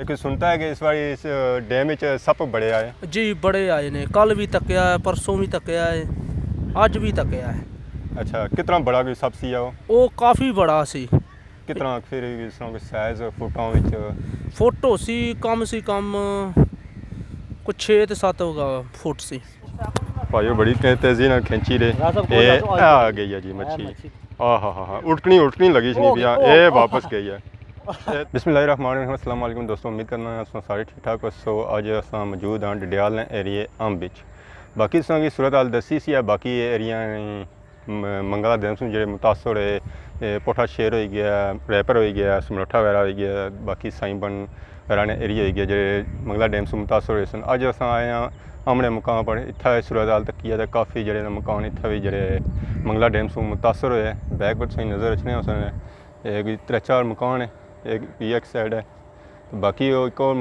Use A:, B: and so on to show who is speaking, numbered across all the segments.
A: लेकिन सुनता है कि इस बार इस डैम में सप बड़े आए
B: जी, बड़े आए ने। कल भी तकया है, परसों भी तकया है, अज भी तकया है।
A: अच्छा, कितना बड़ा कोई सप सी
B: वो काफ़ी बड़ा सी।
A: कितना फिर इस तरह कोई साइज फुटों विच
B: फोटो सी कम से कम कुछ 6 ते 7 फुट सी।
A: भाई बड़ी तेजी ना खींची रे ये आ गई है जी मच्छी। हाँ उठकनी लगी नहीं पिया ये वापस गई है। बिस्मिल्लाहिर्रहमानिर्रहीम, अस्सलाम वालेकुम दोस्तों, उम्मीद करना है सारे ठीक ठाक हो। सो अज अस मौजूद हाँ डडियाल एरिए अंब बिच। बाकी इस तरह की सूरत हाल दसी सी है। बाकी एरिया मंगला डैम से जो मुतासर है, पोठा शेर हो गया, रैपर हो गया, समरोठा वगैरह हो गया, बाकी साईंबन राने एरिया हो गया जो मंगला डैम से मुतासर हुए सन। अज अस आए हैं हमने मकान पर इतना सूरत हाल तक किया काफ़ी जो मकान इतना भी जो मंगला डैम से मुतासर हुए। बैक पर सही नज़र रखने उसने 3-4 मकान है, एक साइड है, तो बाकी एक और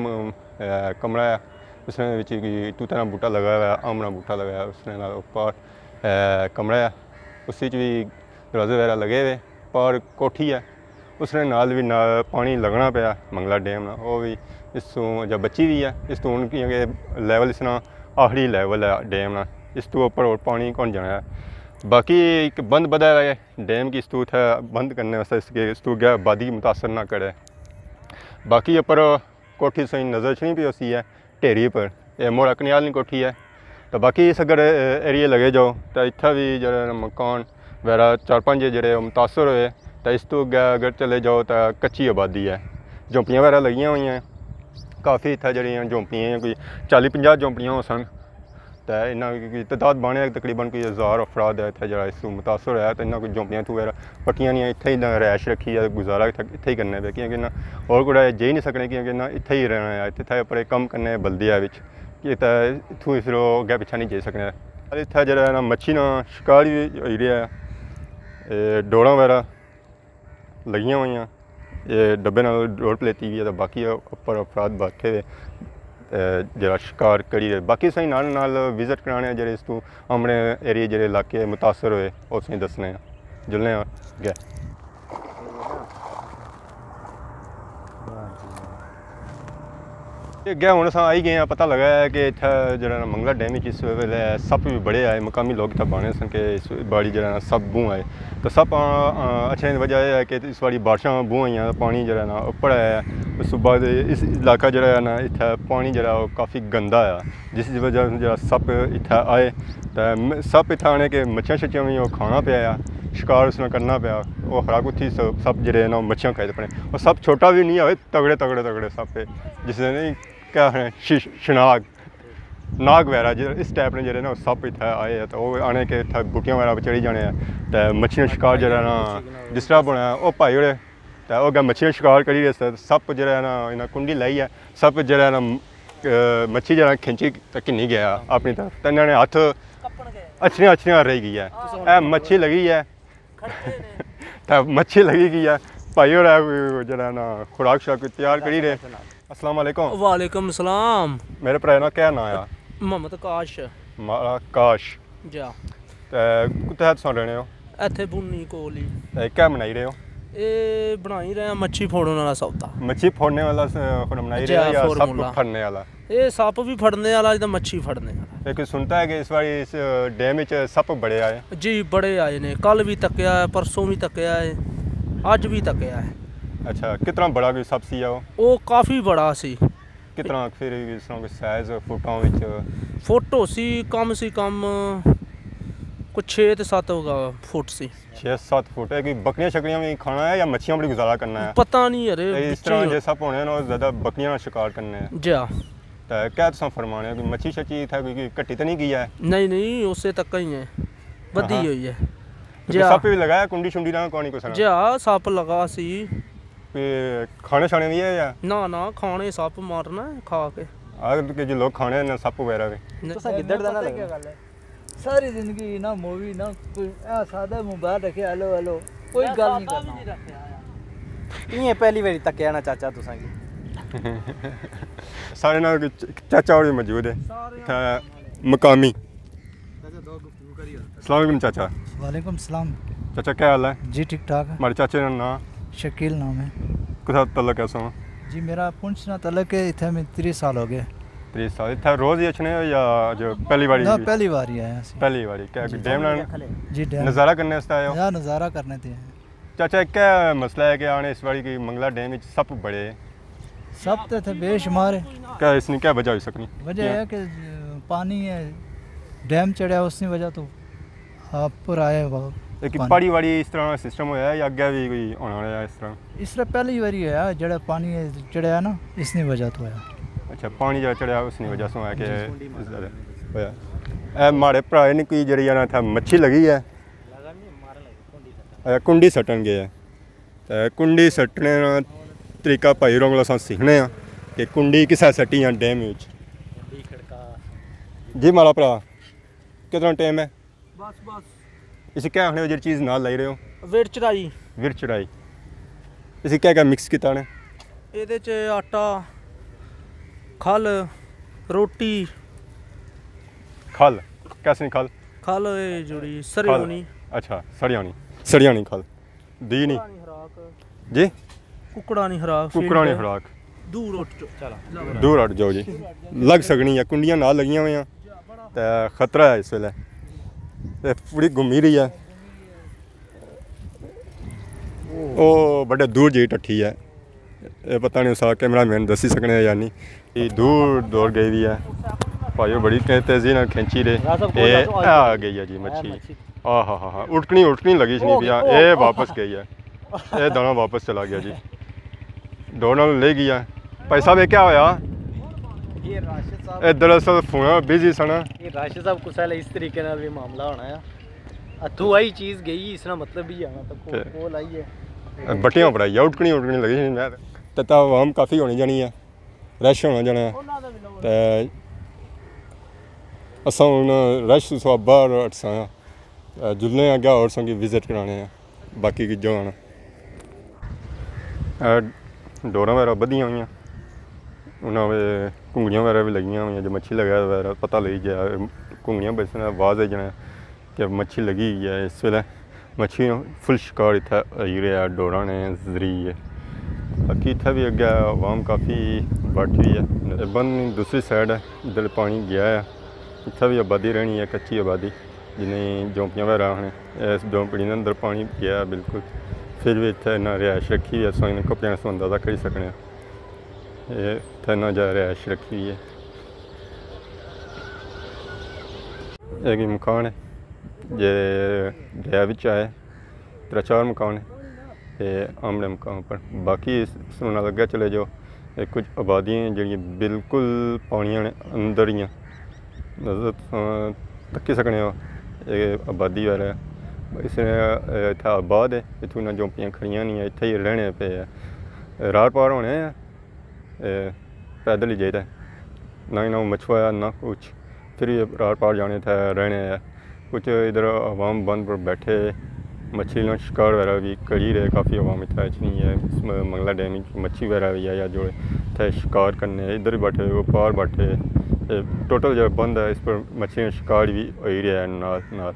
A: कमरा है उसने तूता बूटा लगाया हुआ है, आमना बूटा लगाया उसने ऊपर कमरा है, उस भी दरवाजे वगैरह लगे हुए। पर कोठी है उसने नाल भी पानी लगना पाया मंगला डैम ना, वो भी इस जब बची भी है इस तो क्योंकि लैवल इस ना आखिरी लैवल है डैम ना, इस तो ऊपर और पानी कौन जाना है। बाकी एक बंद बदा है डैम की स्तूत है बंद करने वास्ते इसके स्तूत गया आबादी मुतासर ना करे। बाकी ऊपर कोठी सही नज़र नहीं पी उसी है ढेरी पर यह मोड़ा कनियाल कोठी है। तो बाकी इस अगर एरिए लगे जाओ तो इतना भी जो मकान वगैरह 4-5 जो मुतासर हुए। तो इस तो अगर चले जाओ तो कच्ची आबादी है, झोंपड़ियाँ वगैरह लगी हुई हैं काफ़ी। इतना जड़ियाँ झोंपड़ियाँ कोई 40-50 झोंपड़ियाँ हो सन। तो इन्होंने तादाद बने तकरीबन कोई 1000 अफराद है इतना जरा इस मुतासर है। तो इन्होंने कोई झोंपड़ियाँ तू वगैरह पट्टियाँ नहीं इतना ही रैश रखी है, गुजारा इतना ही करने पे क्योंकि ना और कुछ जे नहीं सकने क्योंकि ना इतना ही रहना है, इतना पर कम करने बल्दिया कि इतों फिर अगे पिछा नहीं जा सकने। इतना जरा ना मच्छी ना शिकार भी हो रहा है, डोरा वगैरह लगियाँ हुई हैं, ये डब्बे नाल डोर पलेती हुई है। तो बाकी ऊपर अफराद बैठे हुए जरा शिकार करी रहे। बाकी सही नाल विजिट कराने जो इस तू हमने एरिए जो इलाके मुतासर हुए वो सही दसने जुलने गए। गया हूँ अस आई गए पता लगा है कि इतना जो मंगला डैम इस वेले सप भी बड़े आए, मकामी लोग इतना बाने सन कि इस बाड़ी जो सप बूह आए। तो सप अच्छे वजह यह है कि इस बारी बारिशा बूह आई, पानी जो ना उप्पर आया। उस बाद इस इलाका जो ना इतना पानी जो काफ़ी गंदा है, जिस वजह जो सप इतना आए। तो सप इतना आने के मच्छियाँ शच्छियाँ भी खाना पाया, शिकार उसने करना पाया। वो खराक उत्थी सप जो ना मच्छियाँ खाते पड़े। और सप छोटा भी नहीं है, तगड़े तगड़े तगड़े सप है जिसने नहीं क्या है शनाग नाग वगैरह जो इस टाइप ने जो ना सप इतना आए है। तो वो आने के इतना बूटियाँ वगैरह चढ़ी जाने हैं। तो मच्छियाँ शिकार जो ना डिस्टर्ब होना वो भाई जोड़े तो वह अगर मच्छियाँ शिकार करी रहे सप जो ना इन्हें कुंडी लाई है। सप जो ना मच्छी जो खिंची तक नहीं गया अपनी तरफ, तो इन्होंने हथ अच्छियाँ रही गई है, मच्छी लगी है तो मच्छी लगी गई है भाई और जो ना खुराक शुराक तैयार करी रहे। अस्सलाम वालेकुम।
B: वालेकुम सलाम।
A: मेरे भरा ना क्या नाम है?
B: मोहम्मद काश।
A: मारा काश
B: जा
A: कुत्ते तुम रहने हो?
B: इत्थे बुन्नी कोल ही।
A: क्या बनाई रहे हो?
B: ये बनाई रहे मच्छी फोड़ने वाला सौदा।
A: मच्छी फोड़ने वाला बनाई रहे हो या सप फड़ने वाला?
B: ये सप भी फड़ने वाला तो मच्छी फड़ने वाला।
A: लेकिन सुनता है कि इस बार इस डैम में सप बड़े आए।
B: जी, बड़े आए ने। कल भी तकया है, परसों भी तकया है, अज भी तकया है।
A: अच्छा, कितना बड़ा कोई सप सी
B: वो काफ़ी बड़ा सी।
A: कितना फिर इस तरह साइज फुटों विच?
B: फोटो सी कम से कम कुछ 6 ते 7 फुट सी।
A: 6-7 फुट है कि बकरियां शकरियां भी खाना है या मच्छियां बड़ी गुजारा करना है?
B: पता नहीं अरे
A: इस तरह जो सप होने ना ज़्यादा बकरियां शिकार करने हैं।
B: जा
A: तो क्या तुम फरमाने कोई मच्छी शच्छी था कोई घटी तो नहीं किया है?
B: नहीं उससे तक ही है, बदी हुई है।
A: सप भी लगाया कुंडी शुंडी ना कौन कुछ?
B: जा सप लगा सी।
A: खाने शाने भी है या
B: ना खाने सप मारना है खा के।
A: अगर के जो लोग खाने ना सप वगैरह भी
C: सारी जिंदगी ना मूवी ना कोई सादा मोबाइल रखे हेलो हेलो कोई गल नहीं करना।
D: ये पहली बारी तक ना चाचा तुसा
A: सारे ना चाचा और भी मौजूद है मकामी। अस्सलाम वालेकुम चाचा।
C: वालेकुम सलाम।
A: चाचा क्या हाल है?
C: जी ठीक ठाक है।
A: हमारे चाचे का नाम?
C: शकील नाम है।
A: कुछ तल्लक कैसा हो?
C: जी मेरा पुंछ ना तलक है, इथे में 30 साल हो गए।
A: 30 साल इतना रोज ही अच्छे या जो पहली बारी
C: ना पहली बार ही आया सी।
A: पहली बारी क्या डैम ना
C: जी डैम
A: नज़ारा करने वास्ते आए हो?
C: या नज़ारा करने थे।
A: चाचा क्या मसला है कि आने इस बारी की मंगला डैम में सब बड़े
C: सब तो थे बेशुमार है।
A: क्या इसने क्या वजह हो सकनी?
C: वजह है कि पानी है, डैम चढ़ा उसकी वजह तो आप पर आए
A: एक पहाड़ी वाड़ी इस तरह सिस्टम होया या अगे भी कोई होना है इस तरह?
C: इस तरह पहली बारी है जड़ा पानी चढ़ा ना, इसकी वजह तो है।
A: अच्छा पानी जो चढ़िया उसकी वजह से है कि होया। ए माड़े भरा ने कोई जड़ी ना था मच्छी लगी है, कुंडी सट्टन गए तो कुंडी सट्टने का तरीका भाई होरें कोला सीखने कि कुंडी किसा सट्टी डैम विच। जी माड़ा भरा कितना टाइम है?
B: बस बस
A: इसे क्या आखने जी चीज़ नाल लाई रहे हो?
B: वेट चढ़ाई
A: विर चढ़ाई इसे क्या क्या मिक्स किया ने?
B: ਇਹਦੇ ਚ ਆਟਾ खल रोटी
A: खल कैसे खल?
B: खल ਇਹ ਜਿਹੜੀ ਸਰੋਣੀ
A: अच्छा सड़ियानी खल दी नहीं जी
B: ਕੁਕੜਾ ਨਹੀਂ ਹਰਾਕ
A: कुकड़ा नहीं खुराक
B: दूर ਉੱਠ ਚੋ ਚਲ
A: दूर हट जाओ जी लग सकनी है कुंडियां नाल लगियां हुई तो खतरा है इस वेले ते पूरी घूमी रही है ओ बड़े दूर जी टट्ठी है ये पता नहीं उस कैमरा मैन दसी सकने या नहीं ये दूर दौड़ गई हुई है भाई बड़ी तेजी ना खींची रहे आ गई है जी मच्छी हाँ उठकनी लगी नहीं पिया ये वापस गई है ये दाना वापस चला गया जी दौड़ना ले गया पैसा भी क्या होया
D: ये राशिद साहब
A: दरअसल फोन बिजी सन
D: ये राशिद साहब कुछ इस तरीके नाल भी मामला होना है अथू आई चीज़ गई इसका मतलब भी आना तो वो लाई है
A: बटियां पड़ाई उठकनी लगी नहीं मैं तो आवाम काफ़ी होनी जानी है रश होना जाना तो असा हूँ रश बाहर अटसा जुलने अग्गे और संगी विजिट कराने बाकी की जो आना डोरा वगैरह बधिया हुई उन्होंने घुंगड़ियां वगैरह भी लगियां हुई जो मच्छी लगा वगैरह पता लग जाए घुंगड़ियां बचने आवाज़ आई जाना कि मच्छी लगी है इस वेले मच्छी फुल शिकार इतना आई रहा डोरा ने जरिए बाकी इतना भी अगे आवाम काफ़ी बैठी हुई है बंद दूसरी साइड है इधर पानी गया है इतना भी आबादी रहनी है कच्ची आबादी जिन्हें झोंपड़ियां वगैरह ने इस झोंपड़ी के अंदर पानी गया है बिल्कुल फिर भी इतना इन्ना रिहायश रखी हुई है अस इन कपड़े से अंदाजा करी सकने इतना इन्ना ज्यादा रिहायश रखी हुई है एक मकान है जे दरिया बिच आए 3-4 मकान है आमने मकान पर बाकी सुनना लगे चले जाओ कुछ आबादियाँ जी बिल्कुल पानिया ने अंदर ही नजर तक्की सकने हो आबादी वाला इसने इतना आबाद है इतों ना झोंपड़ियाँ खड़ियाँ नहीं है इतने ही रहने पे है रार पार होने पैदल ही जाता ना ही ना मछुआरा ना कुछ फिर रार पार जाने थे रहने हैं कुछ इधर आवाम बंद पर बैठे मछली ना शिकार वगैरह भी करी रहे काफ़ी आवाम इतना नहीं है मंगला डैम मच्छी वगैरह भी है या जो थे शिकार करने इधर ही बैठे वो पार बैठे टोटल जो बंद है इस पर मछलियाँ शिकार भी हो ही रहा है नाल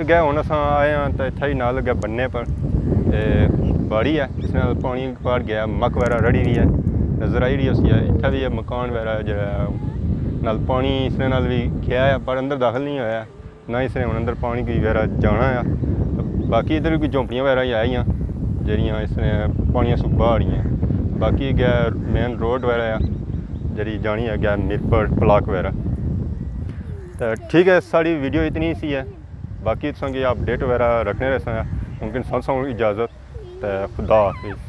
A: गए हूँ अस आए हैं तो इतना ही ना लगे बन्ने पर बाड़ी है जिस पानी पार गया मक वगैरह रड़ी हुई है नज़र आई रही है इतना भी है मकान वगैरह जो नाल पानी इसने नाल भी गया है पर अंदर दाखिल नहीं होया ना इसने हम अंदर पानी की वगैरह जाना है बाकी इधर भी झोंपड़ियाँ वगैरह ही आई जड़ियाँ इसने पानियाँ सुबह आ रही हैं बाकी गया मेन रोड वगैरह जी जानी है गया मिरपुर पलाक वगैरह तो ठीक है साड़ी वीडियो इतनी सी है बाकी संगे अपडेट वगैरह रखने रहते हैं मुमकिन सब इजाज़त तो खुदा हाफिज़।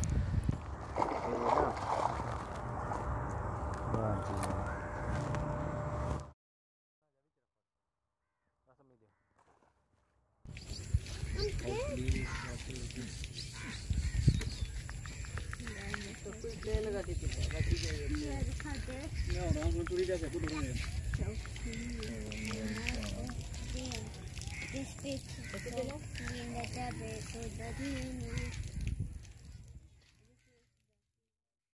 E: This is